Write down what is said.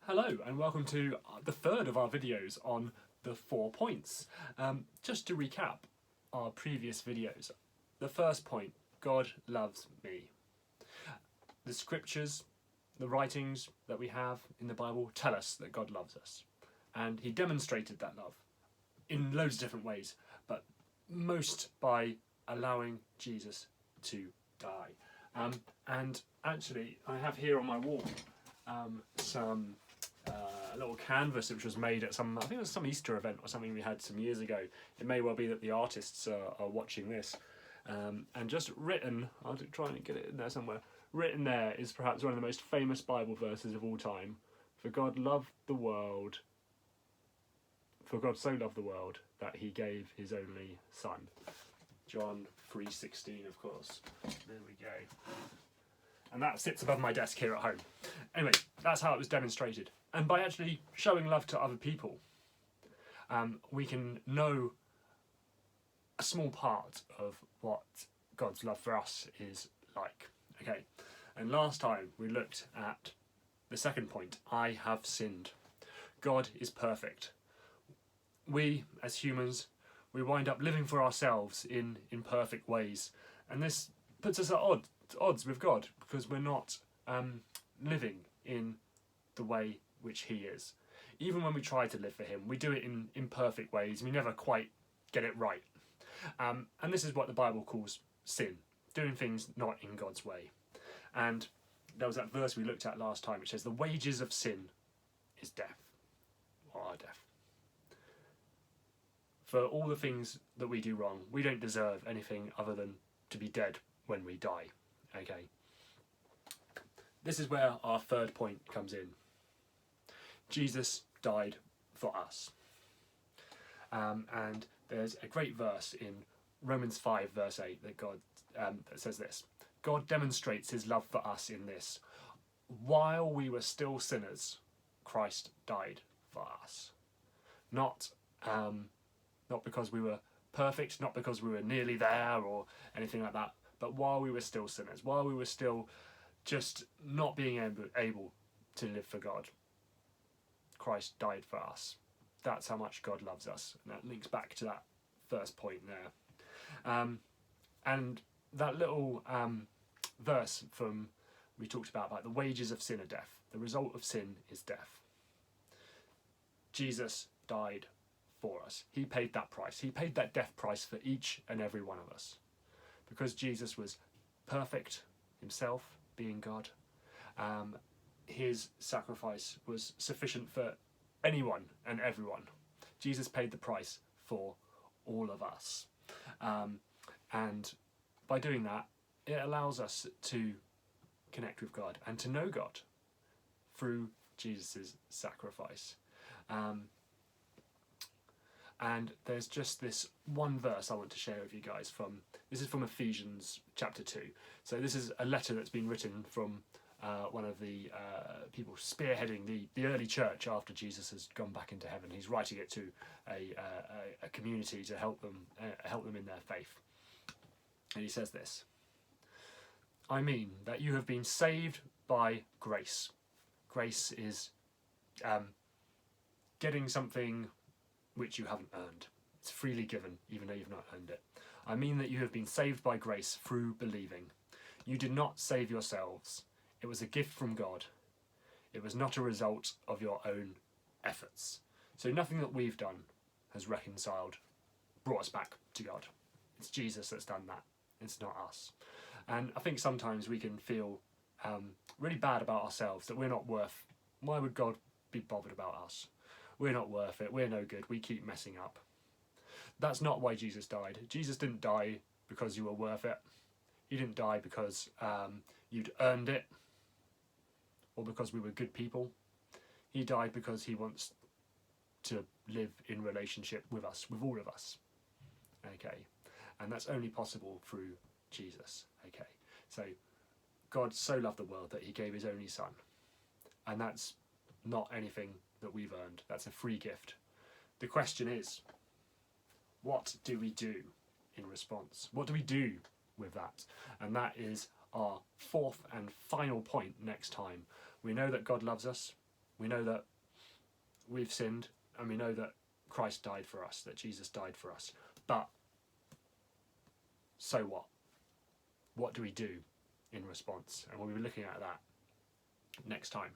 Hello and welcome to the third of our videos on the 4 points. Just to recap our previous videos, the first point, God loves me. The scriptures, the writings that we have in the Bible tell us that God loves us, and he demonstrated that love in loads of different ways, but most by allowing Jesus to die. And actually I have here on my wall some a little canvas which was made at I think it was some Easter event or something we had some years ago. It may well be that the artists are watching this. And just written, I'll try and get it in there somewhere, written there is perhaps one of the most famous Bible verses of all time. For God so loved the world that he gave his only son. John 3:16, of course. There we go. And that sits above my desk here at home. Anyway, that's how it was demonstrated. And by actually showing love to other people, we can know a small part of what God's love for us is like. Okay, and last time we looked at the second point, I have sinned. God is perfect. We, as humans, we wind up living for ourselves in imperfect ways. And this puts us at odds with God, because we're not living in the way which he is. Even when we try to live for him, we do it in imperfect ways. We never quite get it right. And this is what the Bible calls sin, doing things not in God's way. And there was that verse we looked at last time which says the wages of sin is death, or our death. For all the things that we do wrong, we don't deserve anything other than to be dead when we die. Okay. This is where our third point comes in. Jesus died for us. And there's a great verse in Romans 5 verse 8 that says this. God demonstrates his love for us in this. While we were still sinners, Christ died for us. Not because we were perfect, not because we were nearly there or anything like that, but while we were still sinners, while we were still just not being able to live for God, Christ died for us. That's how much God loves us. And that links back to that first point there. And that little verse we talked about the wages of sin are death. The result of sin is death. Jesus died for us. He paid that price. He paid that death price for each and every one of us. Because Jesus was perfect himself, being God, his sacrifice was sufficient for anyone and everyone. Jesus paid the price for all of us. And by doing that, it allows us to connect with God and to know God through Jesus' sacrifice. And there's just this one verse I want to share with you guys this is from Ephesians chapter 2. So this is a letter that's been written from one of the people spearheading the early church after Jesus has gone back into heaven. He's writing it to a community to help them in their faith. And he says this: I mean that you have been saved by grace. Grace is getting something which you haven't earned. It's freely given, even though you've not earned it. I mean that you have been saved by grace through believing. You did not save yourselves. It was a gift from God. It was not a result of your own efforts. So nothing that we've done has brought us back to God. It's Jesus that's done that. It's not us. And I think sometimes we can feel really bad about ourselves, that we're not why would God be bothered about us? We're not worth it. We're no good. We keep messing up. That's not why Jesus died. Jesus didn't die because you were worth it. He didn't die because you'd earned it or because we were good people. He died because he wants to live in relationship with us, with all of us. Okay. And that's only possible through Jesus. Okay. So God so loved the world that he gave his only son. And that's not anything that we've earned. That's a free gift. The question is, what do we do in response? What do we do with that? And that is our fourth and final point next time. We know that God loves us. We know that we've sinned, and we know that Christ died for us, that Jesus died for us. But so what? What do we do in response? And we'll be looking at that next time.